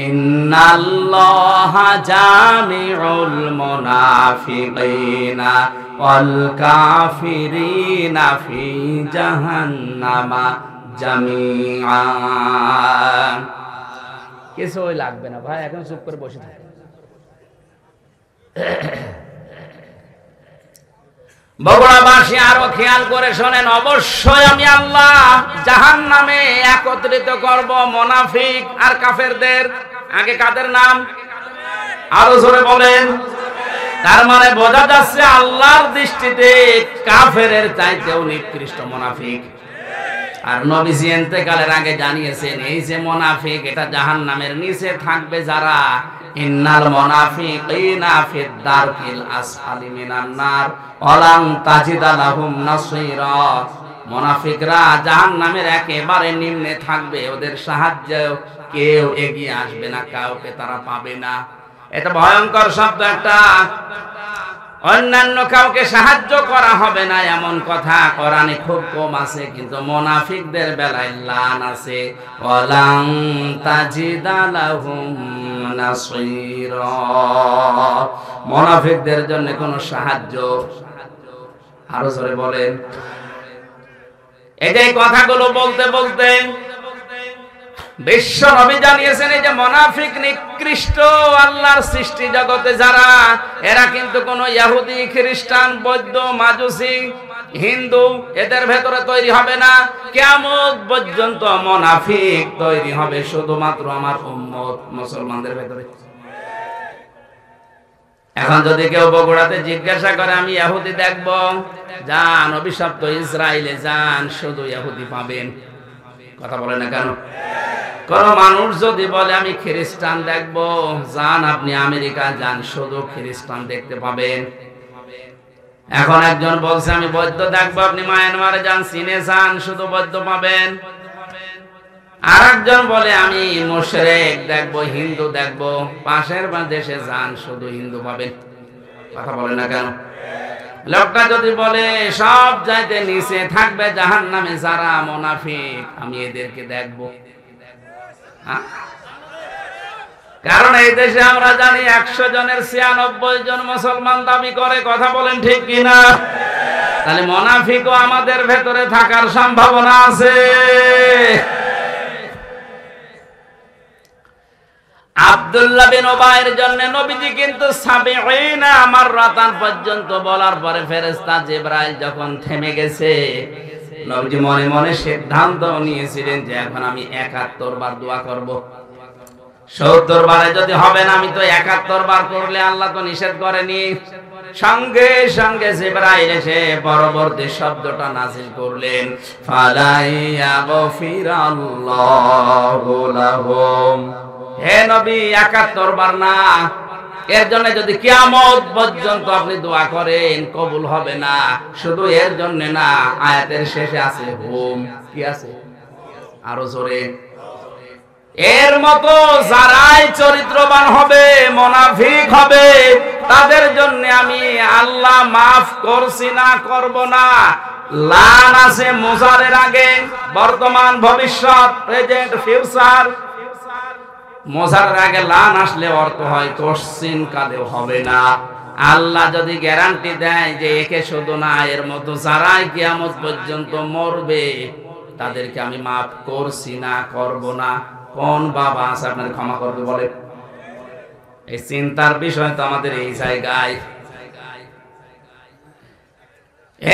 ইন্নাল্লাহা জামিউল মুনাফিকিনা ওয়াল কাফিরিনা ফি জাহান্নামা জামিআ। কিছুই লাগবে না ভাই, এখন চুপ করে বসে থাক। বগুড়াবাসী আরো খেয়াল করে শোনেন, অবশ্যই আমি আল্লাহ জাহান্নামে একত্রিত করব মুনাফিক আর কাফেরদের। আগে কাদের নাম? আরো জোরে বলেন। তার মানে বোঝা যাচ্ছে আল্লাহর দৃষ্টিতে কাফেরের চাইতেও নিকৃষ্ট মুনাফিক। আর নবীজি ইন্তেকালের আগে জানিয়েছেন এই যে মুনাফিক, এটা জাহান্নামের নিচে থাকবে যারা, ইন্নাল মুনাফিকিনা ফিদ দারকিল আসফালি মিনান নার ওয়ালান তাজিদা লাহুম নাসীরা। মুনাফিকরা জাহান্নামের একেবারে নিম্নে থাকবে, ওদের সাহায্য কেউ এগিয়ে আসবে না, কাউকে তারা পাবে না। এটা ভয়ঙ্কর শব্দ একটা। অন্যান্য কাউকে সাহায্য করা হবে না এমন কথা কোরআনে খুব কম আছে, কিন্তু মুনাফিকদের বেলায় লান আছে, ওয়ালান তাজিদা লাহুম নাসীরা। মুনাফিকদের জন্য কোনো সাহায্য, আরো জোরে বলেন। এই যে কথাগুলো বলতে বলতে বিশ্ব নবী জানিয়েছেন এই যে মুনাফিক নিকৃষ্ট আল্লাহর সৃষ্টি জগতে যারা, এরা কিন্তু কোন ইহুদি, খ্রিস্টান, বৌদ্ধ, মাজুসি, হিন্দু এদের ভেতরে তৈরি হবে না। কিয়ামত পর্যন্ত মুনাফিক তৈরি হবে শুধুমাত্র আমার উম্মত মুসলমানদের ভেতরে। এখন যদি কেউ বগুড়াতে জিজ্ঞাসা করে আমি ইহুদি দেখব, যান অভিশপ্ত ইসরায়েলে যান, শুধু ইহুদি পাবেন। কথা বলে না কেন? কোন মানুষ যদি বলে আমি খ্রিস্টান দেখব, যান আপনি আমেরিকা যান, শুধু খ্রিস্টান দেখতে পাবেন। এখন একজন বলছে আমি বৌদ্ধ দেখবো, আপনি মায়ানমারে যান, চীনে যান, শুধু বৌদ্ধ পাবেন। আর একজন বলে আমি মুশরিক দেখবো, হিন্দু দেখবো, পাশের দেশে যান, শুধু হিন্দু পাবেন। কথা বলে না কেন? লোকটা যদি বলে সব চাইতে নিচে থাকবে জাহান্নামে যারা মুনাফিক, আমি এদেরকে দেখবো। কারণ এই দেশে আমরা জানি 100 জনের 96 জন মুসলমান দাবি করে। কথা বলেন ঠিক কিনা? তাহলে মুনাফিকও আমাদের ভেতরে থাকার সম্ভাবনা আছে। আব্দুল্লাহ বিন উবাইয়ের জন্য নবীজি কিন্তু 70 মাররাতান পর্যন্ত বলার পরে ফেরেশতা জিবরাইল যখন থেমে গেছে, নবীজি মনে মনে সিদ্ধান্ত নিয়েছিলেন যে এখন আমি 71 বার দোয়া করব। 70 বারে যদি হবে না, আমি তো 71 বার করলে আল্লাহ তো নিষেধ করেনি, সঙ্গে সঙ্গে জিবরাইল এসে পরবর্তী শব্দটা নাযিল করলেন, ফালাইয়াগফিরাল্লাহু লাহুম। হে নবী, ৭১ বার না, এর জন্য যদি কিয়ামত পর্যন্ত আপনি দোয়া করেন কবুল হবে না। শুধু এর জন্য না, আয়াতের শেষে আছে হুম। কি আছে? আরো জোরে। এর মতো যারাই চরিত্রবান হবে, মুনাফিক হবে, তাদের জন্য আমি আল্লাহ মাফ করছি না, করব না। লান আছে মুজারের আগে, বর্তমান, ভবিষ্যৎ, প্রেজেন্ট, ফিউচার। মুজারের আগে লান আসলে অর্থ হয় কোশ্চিন কালেও হবে না। আল্লাহ যদি গ্যারান্টি দেয় যে একে শুধু না, এর মতো যারাই কিয়ামত পর্যন্ত মরবে তাদেরকে আমি মাফ করছি না, করব না, কোন বাবা আছে আপনার ক্ষমা করবে বলে? এই চিন্তার বিষয় তো আমাদের এই জায়গায়।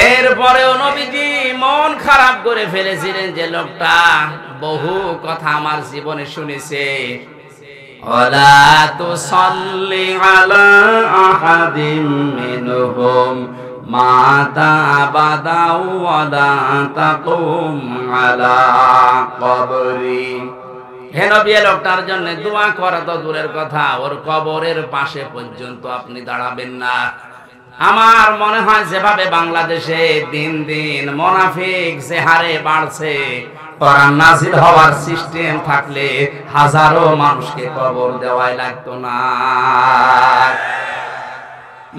এরপরেও নবীজি মন খারাপ করে ফেলেছিলেন যে লোকটা বহু কথা আমার জীবনে শুনেছে। ওয়ালা তুসাল্লি আলা আহাদিম মিনহুম মাতা আবাদা ওয়ালা তাকুম আলা কবরি। হে নবী, লোকটার জন্য দোয়া করা তো দূরের কথা, ওর কবরের পাশে পর্যন্ত আপনি দাঁড়াবেন না। আমার মনে হয় যেভাবে বাংলাদেশে দিন দিন মুনাফিক যে হারে বাড়ছে, কোরআন নাযিল হওয়ার সিস্টেম থাকলে হাজারো মানুষকে কবর দেওয়াই লাগতো না।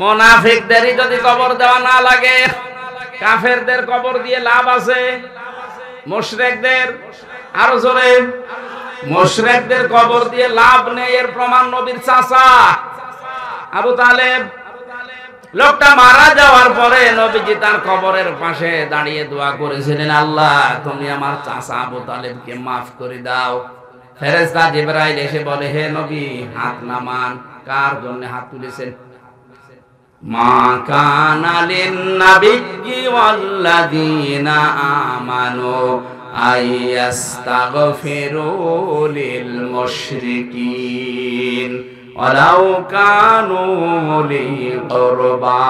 মুনাফিকদেরই যদি কবর দেওয়া না লাগে, কাফেরদের কবর দিয়ে লাভ আছে? মুশরিকদের, আরো জোরে, মুশরিকদের কবর দিয়ে লাভ নেই। এর প্রমাণ নবীর চাচা আবু তালেব। লোকটা মারা যাওয়ার পরে নবীজি তার কবরের পাশে দাঁড়িয়ে দোয়া করেছিলেন, আল্লাহ তুমি আমার চাচা আবু তালেবকে মাফ করে দাও। ফেরেশতা জিবরাইল এসে বলে, হে নবী, হাত নামান। কার জন্য হাত তুলেছেন? মা কানা লিন নাবিয়্যি ওয়াল্লাযীনা আমানু আইয়াস্তাগফিরু লিল মুশরিকিন ওয়ালাউ কানু উলি কুরবা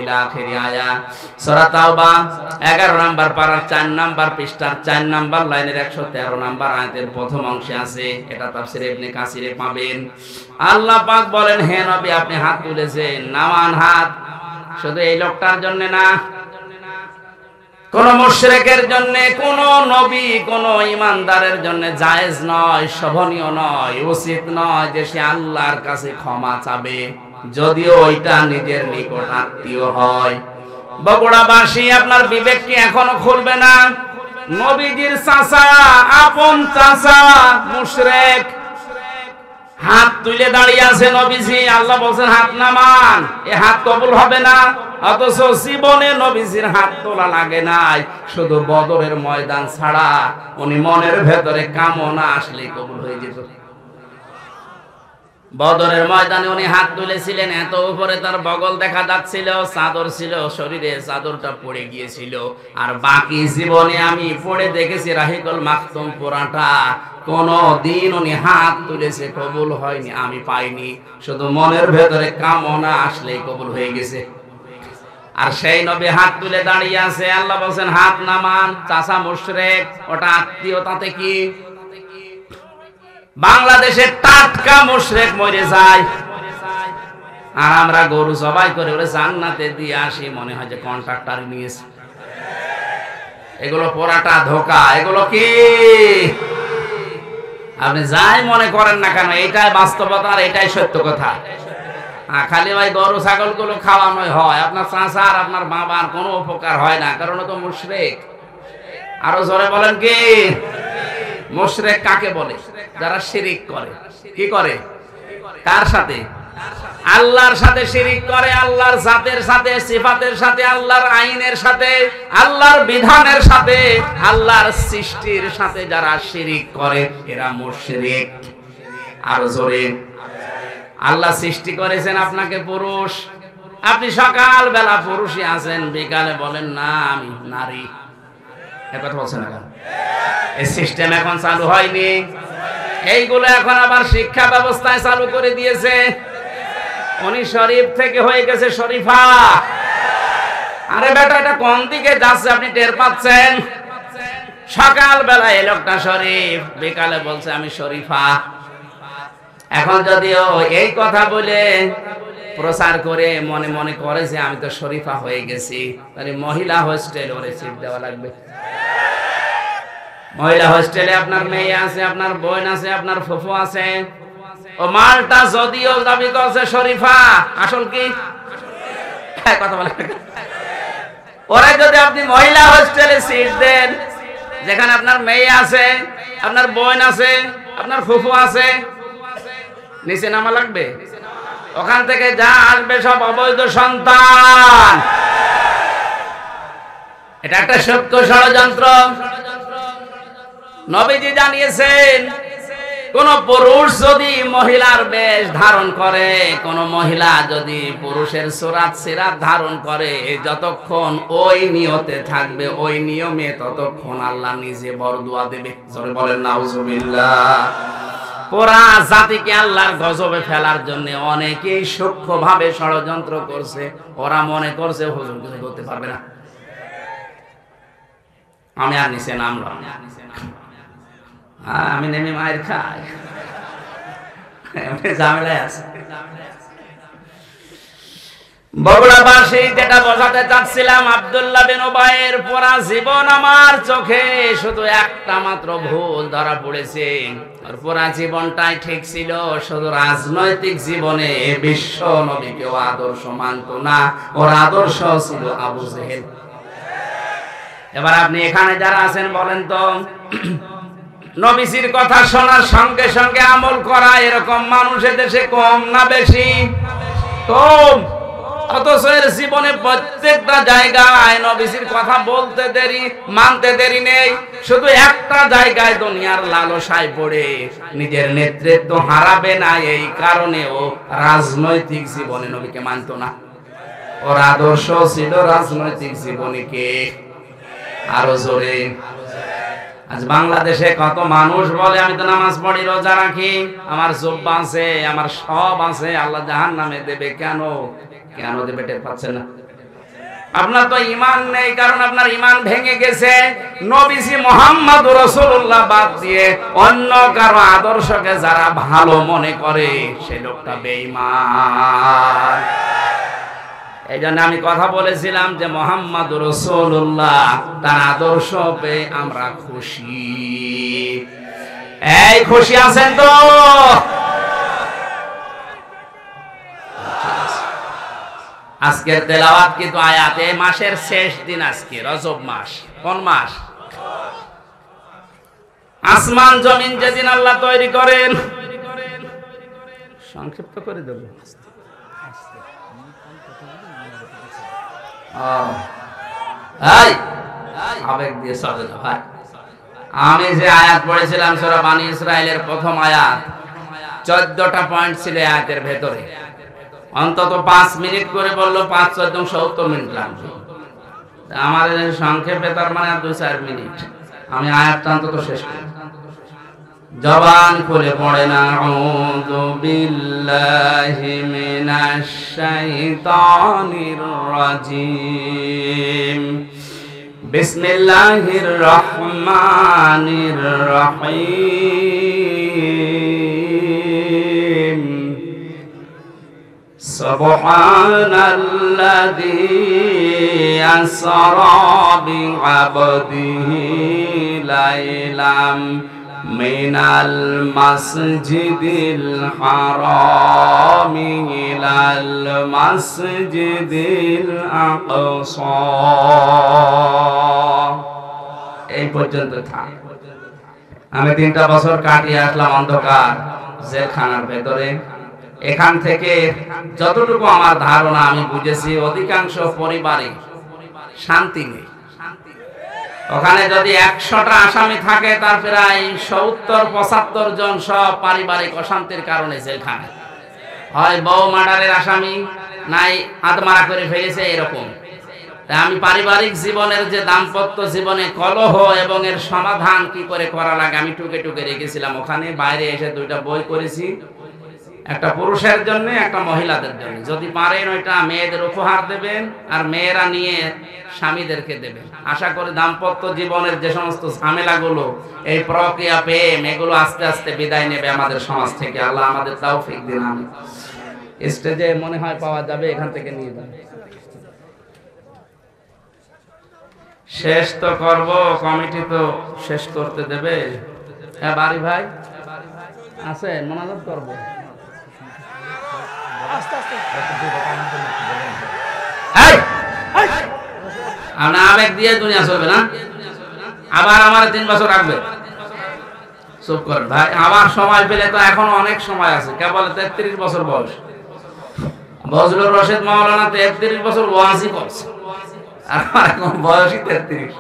ইলা আখির আয়াত। সূরা তাওবা 11 নম্বর পারার 4 নম্বর পৃষ্ঠার 4 নম্বর লাইনের 113 নম্বর আয়াতের প্রথম অংশে আছে। এটা তাফসীর ইবনে কাসিরে পাবেন। আল্লাহ পাক বলেন, হে নবী, আপনি হাত তুলেছেন, নামান হাত। শুধু এই লোকটার জন্য না, কোন মুশরিকের জন্য, কোন নবী, কোন ঈমানদারের জন্য জায়েজ নয়, শোভনীয় নয়, উচিত নয় যে সে আল্লাহর কাছে ক্ষমা চাবে, যদিও ওইটা নিজের নিকট আত্মীয় হয়। বগুড়াবাসী, আপনার বিবেক কি এখনো খুলবে না? নবীজির চাচা, আপন চাচা মুশরিক, হাত তুলে দাঁড়িয়ে আছে নবীজি। আল্লাহ বলছেন হাত নামান, এ হাত কবুল হবে না। অথচ জীবনে নবীজির হাত তোলা লাগে নাই, শুধু বদরের ময়দান ছাড়া উনি মনের ভেতরে কামনা আসলে কবুল হয়ে যেত। বদরের ময়দানে উনি হাত তুলেছিলেন, এত উপরে তার বগল দেখা যাচ্ছিল, চাদর ছিল শরীরে, চাদরটা পড়ে গিয়েছিল। আর বাকি জীবনে আমি পড়ে দেখেছি রাহিকুল মাকতুম পুরাটা, কোন দিন উনি হাত তুলেছে কবুল হয়নি, আমি পাইনি। শুধু মনের ভেতরে কামনা আসলেই কবুল হয়ে গেছে। আর সেই নবী হাত তুলে দাঁড়িয়ে আছে। আল্লাহ বলছেন হাত নামান। চাচা মুশরিক, ওটা আত্মীয়তাতে কি? বাংলাদেশের টাটকা মুশরিক মরে যায়, আর আমরা গরু জবাই করে ওরে জান্নাতে দিয়ে আসি, মনে হয় যে কন্ট্রাক্টর নিয়েছে। এগুলো পোড়াটা ধোকা। এগুলো কি? আপনি যাই মনে করেন না কেন, এটাই বাস্তবতা আর এটাই সত্য কথা। খালি ভাই গরু ছাগল গুলো খাওয়ানোই হয়, আপনার চাচা আর আপনার বাবার কোনো উপকার হয় না, কারণ তো মুশরিক। আরো জোরে বলেন কি? মুশরিক কাকে বলে? যারা শিরিক করে। কি করে? কার সাথে? আল্লাহর সাথে শিরিক করে, আল্লাহর জাতের সাথে, সিফাতের সাথে, আল্লাহর আইনের সাথে, আল্লাহর বিধানের সাথে, আল্লাহর সৃষ্টির সাথে যারা শিরিক করে এরা মুশরিক। আরো জোরে। আল্লাহ সৃষ্টি করেছেন আপনাকে পুরুষ, আপনি সকাল বেলা পুরুষই আছেন, বিকালে বলেন না আমি নারী। এ কথা বলছেন না? এই সিস্টেম এখন চালু হয়নি, এইগুলো এখন আবার শিক্ষা ব্যবস্থায় চালু করে দিয়েছে। উনি শরীফ থেকে হয়ে গেছে শরীফা। আরে বেটা, এটা কোন দিকে যাচ্ছে আপনি টের পাচ্ছেন? সকাল বেলা এই লোকটা শরীফ, বিকালে বলছে আমি শরীফা। এখন যদিও এই কথা বলে প্রচার করে মনে মনে করে যে আমি তো শরীফা হয়ে গেছি, তাহলে মহিলা হোস্টেল ওরে সিট দেওয়া লাগবে। মহিলা হোস্টেলে আপনার মেয়ে আছে, আপনার বোন আছে, আপনার ফুফু আছে। ও মালটা যদিও দাবি করছে শরীফা, আসল কি কথা বলে? ওরা যদি আপনি মহিলা হোস্টেলে সিট দেন, যেখানে আপনার মেয়ে আছে, আপনার বোন আছে, আপনার ফুফু আছে, নিচে নামা লাগবে। ওখান থেকে যা আসবে সব অবৈধ সন্তান। এটা একটা সূক্ষ্ম ষড়যন্ত্র। নবীজি জানিয়েছেন, কোন পুরুষ যদি মহিলার বেশ ধারণ করে, কোন মহিলা যদি পুরুষের সুরাত সিরাত ধারণ করে, যতক্ষণ ওই নিয়তে থাকবে, ওই নিয়মে, ততক্ষণ আল্লাহ নিজে বরদুয়া দেবে। জোরে বলেন নাউজুবিল্লাহ। পুরা জাতিকে আল্লাহর গজবে ফেলার জন্য অনেকেই সূক্ষ্মভাবে ষড়যন্ত্র করছে। ওরা মনে করছে হুজুর কিছু করতে পারবে না, আমি আর নিচে নামলাম, আমি নেমে মায়ের খাই, ঝামেলায় আছে। বগুড়াবাসী যেটা বোঝাতে চাচ্ছিলাম, আব্দুল্লাহ বিন উবাইয়ের পুরা জীবন আমার চোখে শুধু একটা মাত্র ভুল ধরা পড়েছে। আর পুরা জীবনটাই ঠিক ছিল, শুধু রাজনৈতিক জীবনে বিশ্ব নবীকেও আদর্শ মানত না, ওর আদর্শ ছিল আবু জেহেল। এবার আপনি এখানে যারা আছেন বলেন তো, নবীজির কথা শোনার সঙ্গে সঙ্গে আমল করা এরকম মানুষ দেশে কম না বেশি? কম। অথচ এর জীবনে প্রত্যেকটা জায়গায় নবীজির কথা বলতে দেরি, মানতে দেরি নেই। শুধু একটা জায়গায় দুনিয়ার লালসায় পড়ে নিজের নেতৃত্ব হারাবে না, এই কারণে ও রাজনৈতিক জীবনে নবীকে মানত না। ওর আদর্শ ছিল রাজনৈতিক জীবনে কে? আরো জোরে। আজ বাংলাদেশে কত মানুষ বলে আমি তো নামাজ পড়ি, রোজা রাখি, আমার জুব্বা আছে, আমার সব আছে, আল্লাহ জাহান্নামে দেবে। কেন কেন দেবে টের পাচ্ছেন না? আপনার তো ঈমান নেই, কারণ আপনার ঈমান ভেঙে গেছে। নবীজি মুহাম্মদ রাসূলুল্লাহ বাদ দিয়ে অন্য কারো আদর্শকে যারা ভালো মনে করে, সে লোকটা বেঈমান। এই জন্য আমি কথা বলেছিলাম যে মুহাম্মদ রাসূলুল্লাহ, তার আদর্শ পেয়ে আমরা খুশি। এই খুশি আছেন তো? আজকের তেলাওয়াত কিন্তু আয়াত, এই মাসের শেষ দিন আজকে, রজব মাস। কোন মাস? আসমান জমিন যেদিন আল্লাহ তৈরি করেন, সংক্ষিপ্ত করে দেব, আবেগ দিয়ে চলে না ভাই। আমি যে আয়াত পড়েছিলাম সূরা বানী ইসরাইলের প্রথম আয়াত, 14টা পয়েন্ট ছিল আয়াতের ভেতরে। অন্তত 5 মিনিট করে বললো, 5 14 70 মিনিট লাগবে। আমার সংক্ষেপে তার মানে 2-4 মিনিট। আমি আয়াতটা অন্তত শেষ করি। জবান খুলে পড়ে না, আউযু বিল্লাহি মিনাশ শাইতানির রাজিম, বিসমিল্লাহির রহমানির রহিম, সুবহানাল্লাযী আসরা বিআবদিহি লাইলাম মিনাল মাসজিদিল হারামি ইলাল মাসজিদিল আকসা। এই পর্যন্ত থাক। আমি 3টা বছর কাটিয়ে আসলাম অন্ধকার জেলখানার ভেতরে। এখান থেকে যতটুকু আমার ধারণা আমি বুঝেছি, অধিকাংশ পরিবারে শান্তি নেই। ওখানে যদি 100টা আসামি থাকে, তার প্রায় 70-75 জন সব পারিবারিক অশান্তির কারণে জেলখানায়। হয় বউ মার্ডারের আসামি, নাই আত্মমারা করে ফেলেছে, এরকম। তাই আমি পারিবারিক জীবনের যে দাম্পত্য জীবনে কলহ এবং এর সমাধান কি করে করা লাগে, আমি টুকে টুকে রেখেছিলাম ওখানে। বাইরে এসে 2টা বই করেছি। একটা পুরুষের জন্য, একটা মহিলাদের জন্য। যদি পারেন ওইটা মেয়েদের উপহার দেবেন, আর মেয়েরা নিয়ে স্বামীদেরকে দেবেন। আশা করি দাম্পত্য জীবনের যে সমস্ত ঝামেলাগুলো, এই প্রক্রিয়া প্রেম, এগুলো আস্তে আস্তে বিদায় নেবে আমাদের সমাজ থেকে। আল্লাহ আমাদের তৌফিক দিন। আমি স্টেজে মনে হয় পাওয়া যাবে, এখান থেকে নিয়ে যাবে। শেষ তো করব, কমিটি তো শেষ করতে দেবে। হ্যাঁ বাড়ি ভাই আছেন, মোনাজাত করবো। আমরা আবেগ দিয়ে দুনিয়া চলবে না। আবার আমার 3 বছর রাখবে। চুপ কর ভাই, আবার সময় পেলে তো এখনো অনেক সময় আছে। কেবল 33 বছর বয়স। বজলুর রশিদ মাওলানা 33 বছর ওয়াজি করছে, আর এখন বয়সই 33।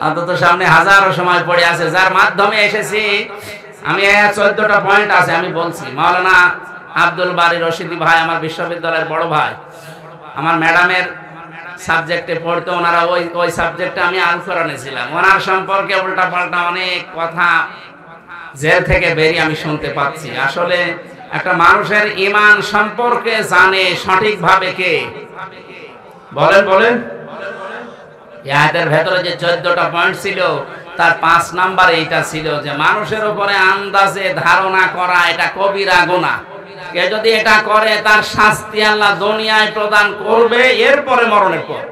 অন্তত সামনে হাজারো সময় পড়ে আছে, যার মাধ্যমে এসেছি আমি। 14টা পয়েন্ট আছে, আমি বলছি। মাওলানা আব্দুল বারী রশিদি ভাই আমার বিশ্ববিদ্যালয়ের বড় ভাই, আমার ম্যাডামের সাবজেক্টে পড়তো। ওনারা ওই সাবজেক্টে আমি আলফরানে ছিলাম। ওনার সম্পর্কে উল্টা পাল্টা অনেক কথা জেল থেকে বেরিয়ে আমি শুনতে পাচ্ছি। আসলে একটা মানুষের ঈমান সম্পর্কে জানে সঠিকভাবে কে? বলেন বলেন। আয়াতের ভেতরে যে 14টা পয়েন্ট ছিল, তার 5 নাম্বার এইটা ছিল যে মানুষের উপরে আন্দাজে ধারণা করা এটা কবিরা গুনাহ। কে যদি এটা করে তার শাস্তি আল্লাহ দুনিয়ায় প্রদান করবে, এরপরে মরণের পর।